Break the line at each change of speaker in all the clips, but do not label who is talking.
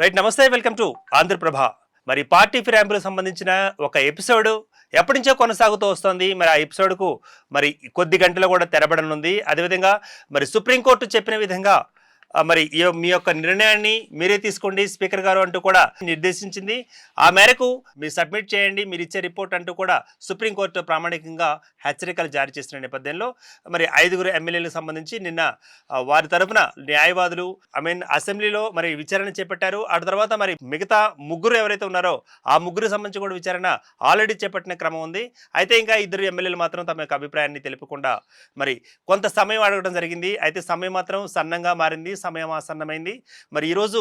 Right, నమస్తే, welcome to Andhraprabha. మరి party ఫిరాయింపులకు సంబంధించిన ఒక ఎపిసోడ్ ఎప్పటి నుంచో కొనసాగుతూ వస్తుంది. మరి ఆ ఎపిసోడ్కు మరి కొద్ది గంటలు కూడా తెరబడనుంది. అదేవిధంగా మరి సుప్రీంకోర్టు చెప్పిన విధంగా మరి మీ యొక్క నిర్ణయాన్ని మీరే తీసుకోండి స్పీకర్ గారు అంటూ కూడా నిర్దేశించింది. ఆ మేరకు మీరు సబ్మిట్ చేయండి, మీరు ఇచ్చే రిపోర్ట్ అంటూ కూడా సుప్రీంకోర్టు ప్రామాణికంగా హెచ్చరికలు జారీ చేసిన నేపథ్యంలో మరి 5 ఎమ్మెల్యేలకు సంబంధించి నిన్న వారి తరఫున న్యాయవాదులు అసెంబ్లీలో మరి విచారణ చేపట్టారు. ఆ తర్వాత మరి మిగతా ముగ్గురు ఎవరైతే ఉన్నారో ఆ ముగ్గురు సంబంధించి కూడా విచారణ ఆల్రెడీ చేపట్టిన క్రమం ఉంది. అయితే ఇంకా 2 ఎమ్మెల్యేలు మాత్రం తమ యొక్క అభిప్రాయాన్ని తెలుపకుండా మరి కొంత సమయం అడగడం జరిగింది. అయితే సమయం మాత్రం సన్నంగా మారింది, సమయం ఆసన్నమైంది. మరి ఈరోజు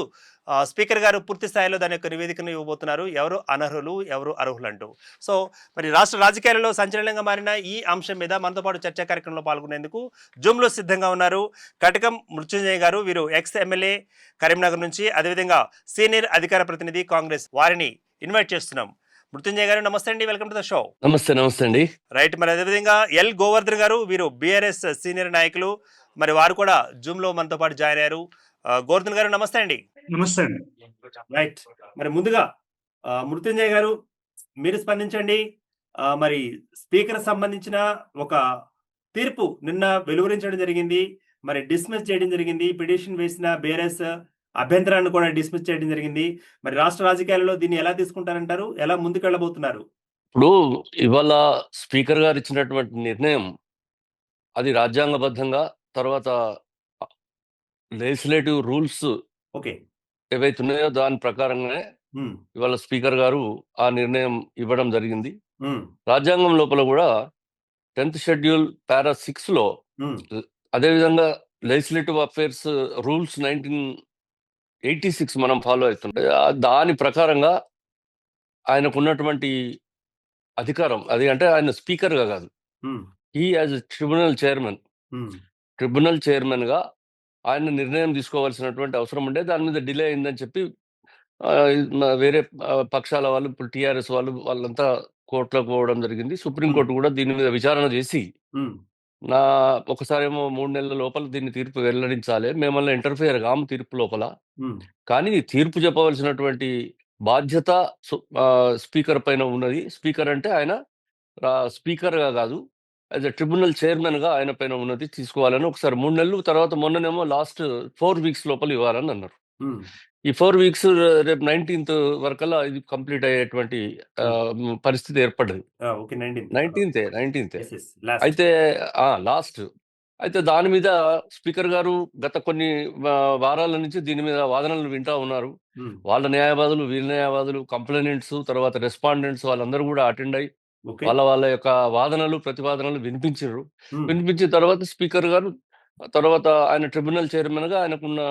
స్పీకర్ గారు పూర్తి స్థాయిలో దాని యొక్క నివేదికను ఇవ్వబోతున్నారు, ఎవరు అనర్హులు ఎవరు అర్హులు అంటూ. సో మరి రాష్ట్ర రాజకీయాలలో సంచలనంగా మారిన ఈ అంశం మీద మనతో పాటు చర్చా కార్యక్రమంలో పాల్గొనేందుకు జూమ్లో సిద్ధంగా ఉన్నారు కటకం మృత్యుంజయ్ గారు. వీరు ఎక్స్ ఎమ్మెల్యే కరీంనగర్ నుంచి, అదేవిధంగా సీనియర్ అధికార ప్రతినిధి కాంగ్రెస్. వారిని ఇన్వైట్ చేస్తున్నాం. మృత్యుంజయ్ గారు నమస్తే అండి, వెల్కమ్ టు ద షో.
నమస్తే అండి.
రైట్, మరి అదేవిధంగా ఎల్ గోవర్ధన్ గారు, వీరు బీఆర్ఎస్ సీనియర్ నాయకులు, మరి వారు కూడా జూమ్ లో మనతో పాటు జాయిన్ అయ్యారు. గోవర్ధన్ గారు నమస్తే అండి.
నమస్తే అండి.
రైట్, మరి ముందుగా మృత్యుంజయ్ గారు మీరు స్పందించండి. మరి స్పీకర్ సంబంధించిన ఒక తీర్పు నిన్న వెలువరించడం జరిగింది, మరి డిస్మిస్ చేయడం జరిగింది. పిటిషన్ వేసిన బీఆర్ఎస్ అభ్యంతరాన్ని కూడా డిస్మిస్ చేయడం జరిగింది. మరి రాష్ట్ర రాజకీయాలలో దీన్ని ఎలా తీసుకుంటారంటారు, ఎలా ముందుకెళ్ళబోతున్నారు?
ఇప్పుడు ఇవాళ స్పీకర్ గారు ఇచ్చినటువంటి నిర్ణయం అది రాజ్యాంగబద్ధంగా, తర్వాత లెజిస్లేటివ్ రూల్స్
ఓకే
ఏవైతే ఉన్నాయో దాని ప్రకారంగానే ఇవాళ స్పీకర్ గారు ఆ నిర్ణయం ఇవ్వడం జరిగింది. రాజ్యాంగం లోపల కూడా 10th షెడ్యూల్ పారా 6 లో అదేవిధంగా లెజిస్లేటివ్ అఫైర్స్ రూల్స్ 1986 మనం ఫాలో అవుతుంటాయి. దాని ప్రకారంగా ఆయనకు ఉన్నటువంటి అధికారం అది, అంటే ఆయన స్పీకర్ గా కాదు, హీ యాజ్ ట్రిబ్యునల్ చైర్మన్ గా ఆయన నిర్ణయం తీసుకోవాల్సినటువంటి అవసరం ఉండే. దాని మీద డిలే అయిందని చెప్పి వేరే పక్షాల వాళ్ళు, ఇప్పుడు టీఆర్ఎస్ వాళ్ళంతా కోర్టులోకి పోవడం జరిగింది. సుప్రీంకోర్టు కూడా దీని మీద విచారణ చేసి ఒకసారేమో 3 నెలల లోపల దీన్ని తీర్పు వెల్లడించాలి, మేమల్ని ఇంటర్ఫియర్ కాము తీర్పు లోపల, కానీ తీర్పు చెప్పవలసినటువంటి బాధ్యత స్పీకర్ పైన ఉన్నది. స్పీకర్ అంటే ఆయన స్పీకర్ గా కాదు, యాజ్ ఎ ట్రిబ్యునల్ చైర్మన్ గా ఆయన పైన ఉన్నది తీసుకోవాలని ఒకసారి 3 నెలలు, తర్వాత మొన్ననేమో లాస్ట్ 4 వీక్స్ లోపల ఇవ్వాలని అన్నారు. ఈ 4 వీక్స్ రేపు 19th వరకల్లా ఇది కంప్లీట్ అయ్యేటువంటి పరిస్థితి ఏర్పడ్డది. 19th అయితే లాస్ట్. అయితే దాని మీద స్పీకర్ గారు గత కొన్ని వారాల నుంచి దీని మీద వాదనలు వింటా ఉన్నారు. వాళ్ళ న్యాయవాదులు, వీళ్ళ న్యాయవాదులు, కంప్లైనెంట్స్, తర్వాత రెస్పాండెంట్స్ వాళ్ళందరూ కూడా అటెండ్ అయ్యి వాళ్ళ యొక్క వాదనలు, ప్రతివాదనలు వినిపించిన తర్వాత స్పీకర్ గారు, తర్వాత ఆయన ట్రిబ్యునల్ చైర్మన్ గా ఆయనకున్న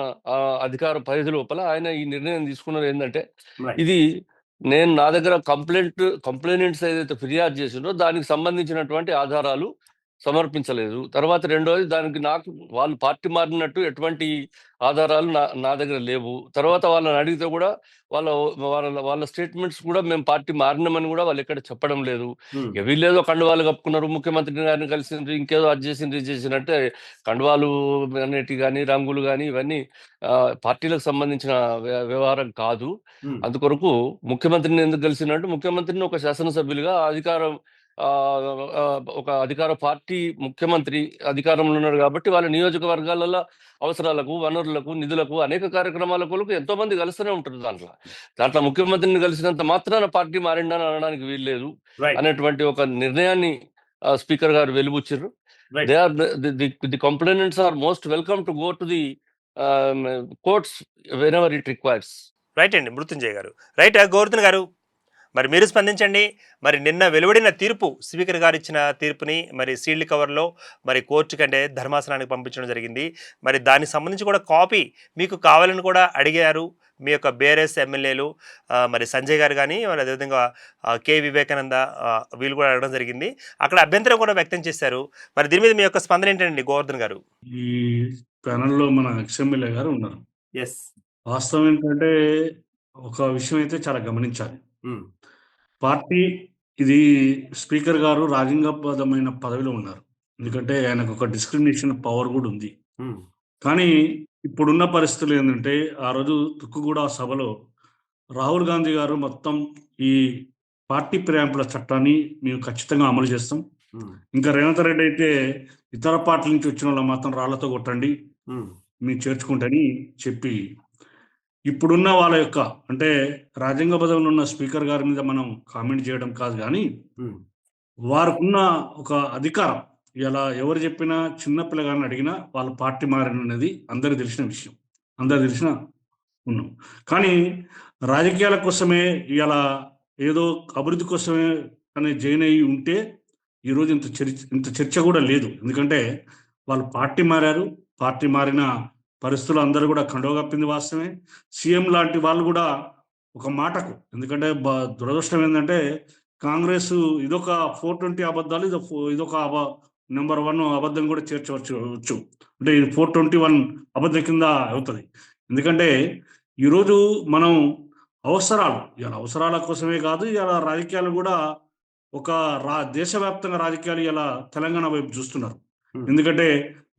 అధికార పరిధి లోపల ఆయన ఈ నిర్ణయం తీసుకున్నది ఏంటంటే, ఇది నేను నా దగ్గర కంప్లైనెంట్స్ ఏదైతే ఫిర్యాదు చేసిందో దానికి సంబంధించినటువంటి ఆధారాలు సమర్పించలేదు. తర్వాత రెండోది, దానికి నాకు వాళ్ళు పార్టీ మారినట్టు ఎటువంటి ఆధారాలు నా దగ్గర లేవు. తర్వాత వాళ్ళని అడిగితే కూడా వాళ్ళ స్టేట్మెంట్స్ కూడా మేము పార్టీ మారినామని కూడా వాళ్ళు ఎక్కడ చెప్పడం లేదు. వీళ్ళేదో కండువాలు కప్పుకున్నారు, ముఖ్యమంత్రి గారిని కలిసిండ్రు, ఇంకేదో అది చేసిండ్రు, ఇది చేసినట్టే. కండువాలు అనేటి కానీ, రంగులు కానీ ఇవన్నీ పార్టీలకు సంబంధించిన వ్యవహారం కాదు. అందుకొరకు ముఖ్యమంత్రిని ఎందుకు కలిసినట్టు, ముఖ్యమంత్రిని ఒక శాసనసభ్యులుగా ఒక అధికార పార్టీ ముఖ్యమంత్రి అధికారంలో ఉన్నారు కాబట్టి వాళ్ళ నియోజకవర్గాలలో అవసరాలకు, వనరులకు, నిధులకు, అనేక కార్యక్రమాలకు ఎంతో మంది కలుస్తూనే ఉంటారు. దాంట్లో ముఖ్యమంత్రిని కలిసినంత మాత్రాన పార్టీ మారిండని అనడానికి వీల్లేదు అనేటువంటి ఒక నిర్ణయాన్ని స్పీకర్ గారు వెలుబుచ్చారు. The complainants are most welcome to go to the courts whenever it requires.
Right అండి మృత్యుంజయ్ గారు. రైట్, గోవర్ధన్ గారు మరి మీరు స్పందించండి. మరి నిన్న వెలువడిన తీర్పు, స్పీకర్ గారు ఇచ్చిన తీర్పుని మరి సీల్డ్ కవర్లో మరి కోర్టు కంటే ధర్మాసనానికి పంపించడం జరిగింది. మరి దానికి సంబంధించి కూడా కాపీ మీకు కావాలని కూడా అడిగారు మీ యొక్క బీఆర్ఎస్ ఎమ్మెల్యేలు, మరి సంజయ్ గారు కానీ, మరి అదేవిధంగా కె వివేకానంద, వీళ్ళు కూడా అడగడం జరిగింది. అక్కడ అభ్యంతరం కూడా వ్యక్తం చేశారు. మరి దీని మీద మీ యొక్క స్పందన ఏంటండి గోవర్ధన్ గారు?
ఈ ప్యానల్లో మన ఎక్స్ఎమ్మెల్యే గారు ఉన్నారు.
ఎస్,
వాస్తవం ఏంటంటే ఒక విషయం అయితే చాలా గమనించాలి. పార్టీ ఇది స్పీకర్ గారు రాజ్యాంగబద్ధమైన పదవిలో ఉన్నారు, ఎందుకంటే ఆయనకు ఒక డిస్క్రిమినేషన్ పవర్ కూడా ఉంది.
హ్మ్.
కానీ ఇప్పుడున్న పరిస్థితులు ఏందంటే, ఆ రోజు తుక్కుగూడ సభలో రాహుల్ గాంధీ గారు మొత్తం ఈ పార్టీ ఫిరాయింపుల చట్టాన్ని మేము ఖచ్చితంగా అమలు చేస్తాం.
హ్మ్.
ఇంకా రేవంత్ రెడ్డి అయితే ఇతర పార్టీల నుంచి వచ్చినోళ్ళని మాత్రం రాళ్ళతో కొట్టండి.
హ్మ్.
మేము చేర్చుకుంటని చెప్పి, ఇప్పుడున్న వాళ్ళ యొక్క అంటే రాజ్యాంగబద్ధంలో ఉన్న స్పీకర్ గారి మీద మనం కామెంట్ చేయడం కాదు గానీ,
హ్మ్.
వారికున్న ఒక అధికారం. ఇలా ఎవరు చెప్పినా చిన్న పిల్లగాడిని అడిగినా వాళ్ళ పార్టీ మారననేది అందరికి తెలిసిన విషయం. అందరికి తెలిసిన ఉన్నాం. కానీ రాజకీయాల కోసమే ఇలా ఏదో అభివృద్ధి కోసమే అని జాయిన్ అయ్యి ఉంటే ఈరోజు ఇంత చర్చ కూడా లేదు. ఎందుకంటే వాళ్ళు పార్టీ మారారు. పార్టీ మారిన పరిస్థితులు అందరూ కూడా కండువ కప్పింది వాస్తవమే. సీఎం లాంటి వాళ్ళు కూడా ఒక మాటకు ఎందుకంటే దురదృష్టం ఏందంటే కాంగ్రెస్ ఇదొక 420 అబద్ధాలు ఇదొక నంబర్ 1 అబద్ధం కూడా చేర్చవచ్చు. అంటే ఇది 421 అబద్ధం కింద అవుతది. ఎందుకంటే ఈరోజు మనం ఇలా అవసరాల కోసమే కాదు, ఇలా రాజకీయాలు గూడా ఒక దేశవ్యాప్తంగా రాజకీయాలు ఇలా తెలంగాణ వైపు చూస్తున్నారు.
హ్మ్.
ఎందుకంటే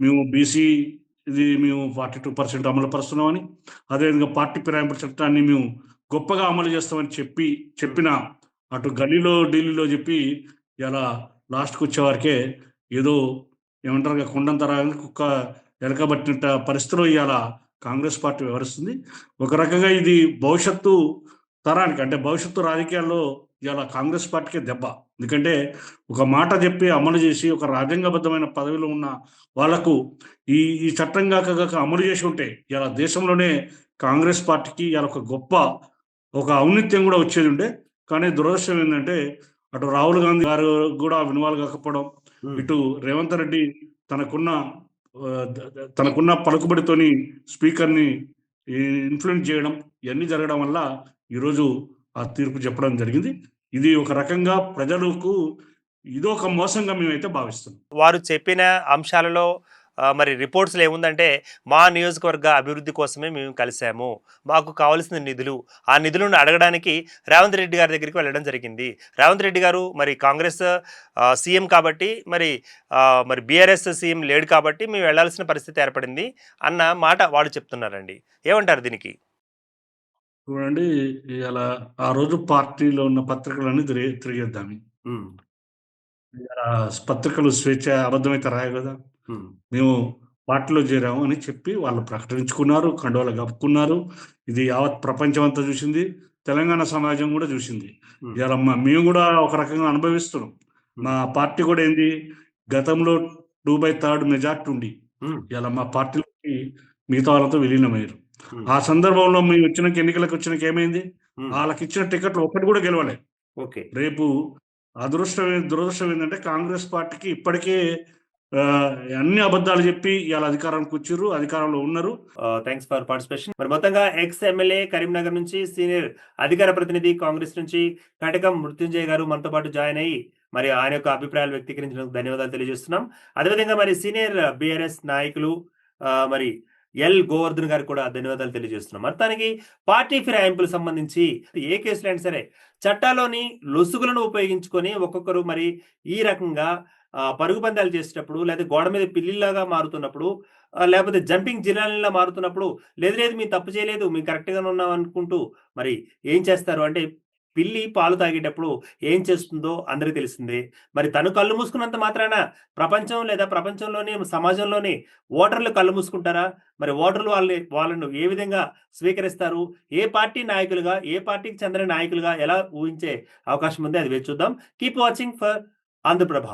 మేము బీసీ మేము 42% అమలు పరుస్తున్నామని, అదేవిధంగా పార్టీ ఫిరాయింపుల చట్టాన్ని మేము గొప్పగా అమలు చేస్తామని
హ్మ్.
చెప్పిన అటు గల్లీలో, ఢిల్లీలో చెప్పి ఇలా లాస్ట్‌కొచ్చేవరకే ఏదో ఏమంటారుగా కొండంత రాగానే కుక్క ఎలకబట్టినట్ట పరిస్థితిలో ఇయాల కాంగ్రెస్ పార్టీ వ్యవహరిస్తుంది. ఒక రకంగా ఇది భవిష్యత్తు తరానికి అంటే భవిష్యత్తు రాజకీయాల్లో ఇయాల కాంగ్రెస్ పార్టీకే దెబ్బ. ఎందుకంటే ఒక మాట చెప్పి అమలు చేసి ఒక రాజ్యాంగబద్ధమైన పదవిలో ఉన్న వాళ్ళకు ఈ ఈ చట్టం గాక అమలు చేసి ఉంటే ఇయాల దేశంలోనే కాంగ్రెస్ పార్టీకి ఇయాల ఒక గొప్ప ఒక ఔన్నత్యం గూడా వచ్చేదుండే. కానీ దురదృష్టం ఏందంటే అటు రాహుల్ గాంధీ గారు గూడా ఇన్వాల్వ్ కాకపోవడం,
హ్మ్.
ఇటు రేవంత్ రెడ్డి తనకున్న తనకున్న పలుకుబడితోని స్పీకర్‌ని ఈ ఇన్‌ఫ్లుయెన్స్ జేయడం, ఇయన్నీ జరగడం వల్ల ఈరోజు ఆ తీర్పు చెప్పడం జరిగింది. ఇది ఒక రకంగా ప్రజలకు ఇదొక మోసంగా మేమైతే భావిస్తున్నాం.
వారు చెప్పిన అంశాలలో మరి రిపోర్ట్స్‌లో ఏముందంటే, మా నియోజకవర్గ అభివృద్ధి కోసమే మేము కలిసాము. మాకు కావాల్సిన నిధులు, ఆ నిధులను అడగడానికి రేవంత్ రెడ్డి గారి దగ్గరికి వెళ్ళడం జరిగింది. రేవంత్ రెడ్డి గారు మరి కాంగ్రెస్ సీఎం కాబట్టి మరి బీఆర్ఎస్ సీఎం లేడు కాబట్టి మేము వెళ్ళాల్సిన పరిస్థితి ఏర్పడింది అన్న మాట వాళ్ళు చెప్తున్నారండి. ఏమంటారు దీనికి?
చూడండి ఇయాల ఆ రోజు పార్టీలో ఉన్న పత్రికలన్నీ తిరిగేద్దామి.
హ్మ్.
ఇయాల పత్రికలు స్వేచ్ఛ అబద్ధమైతే రాయవు గదా!
హ్మ్.
మేము పార్టీలో చేరాము అని చెప్పి వాళ్ళు ప్రకటించుకున్నారు. కండువాలు కప్పుకున్నారు. ఇది యావత్ ప్రపంచం అంతా చూసింది. తెలంగాణ సమాజం గూడా చూసింది.
హ్మ్.
ఇయాల మేము గూడా ఒక రకంగా అనుభవిస్తున్నాం.
హ్మ్.
మా పార్టీ గూడా ఏంది గతంలో 2/3 మెజార్టీ ఉండి,
హ్మ్.
ఇయాల మా పార్టీలోకి మిగతా వాళ్ళతో విలీనమయ్యారు.
హ్మ్.
ఆ సందర్భంలో ఎన్నికలకొచ్చినాక ఏమైంది?
హ్మ్.
ఆళ్ళకిచ్చిన టికెట్లు ఒక్కటి గూడా గెలవలే.
ఓకే.
రేపు దురదృష్టం ఏందంటే కాంగ్రెస్ పార్టీకి ఇప్పటికే ఆహ్, అన్ని అబద్ధాలు జెప్పి ఇయాల అధికారానికి వచ్చిర్రు. అధికారంలో ఉన్నారు.
Thanks for participation. మరి మొత్తంగా ఎక్స్ ఎమ్మెల్యే కరీంనగర్ నుంచి సీనియర్ అధికార ప్రతినిధి కాంగ్రెస్ నుంచి కటకం మృత్యుంజయ్ గారు మనతో పాటు జాయిన్ అయ్యి మరి ఆయన యొక్క అభిప్రాయాలు వ్యక్తీకరించినందుకు ధన్యవాదాలు తెలియజేస్తున్నాం. అదేవిధంగా మరి సీనియర్ బీఆర్ఎస్ నాయకులు మరి ఎల్. గోవర్ధన్ గారికి కూడా ధన్యవాదాలు తెలియజేస్తున్నాం. మొత్తానికి పార్టీ ఫిరాయింపులకు సంబంధించి ఏ కేసులో అయినా సరే చట్టాల్లోని లొసుగులను ఉపయోగించుకొని ఒక్కొక్కరు మరి ఈ రకంగా పరుగు పందాలు చేసేటప్పుడు లేదా గోడ మీద పిల్లిలాగా మారుతున్నప్పుడు లేపోతే జంపింగ్ జిలానీలా మారుతున్నప్పుడు, లేదు లేదు మేము తప్పు చేయలేదు. మేము కరెక్ట్‌గానే ఉన్నాం అనుకుంటూ మరి ఏం చేస్తారు అంటే, పిల్లి పాలు తాగేటప్పుడు ఏం చేస్తుందో అందరికి తెలిసిందే. మరి తను కళ్ళు మూసుకున్నంత మాత్రాన ప్రపంచం లేదా ప్రపంచంలోని సమాజంలోని ఓటర్లు కళ్ళు మూసుకుంటారా? మరి ఓటర్లు వాళ్ళను ఏ విధంగా స్వీకరిస్తారు? ఏ పార్టీ నాయకులుగా, ఏ పార్టీకి చెందిన నాయకులుగా ఎలా ఊహించే అవకాశం ఉంది అది వేచి చూద్దాం. Keep watching for Andhraprabha.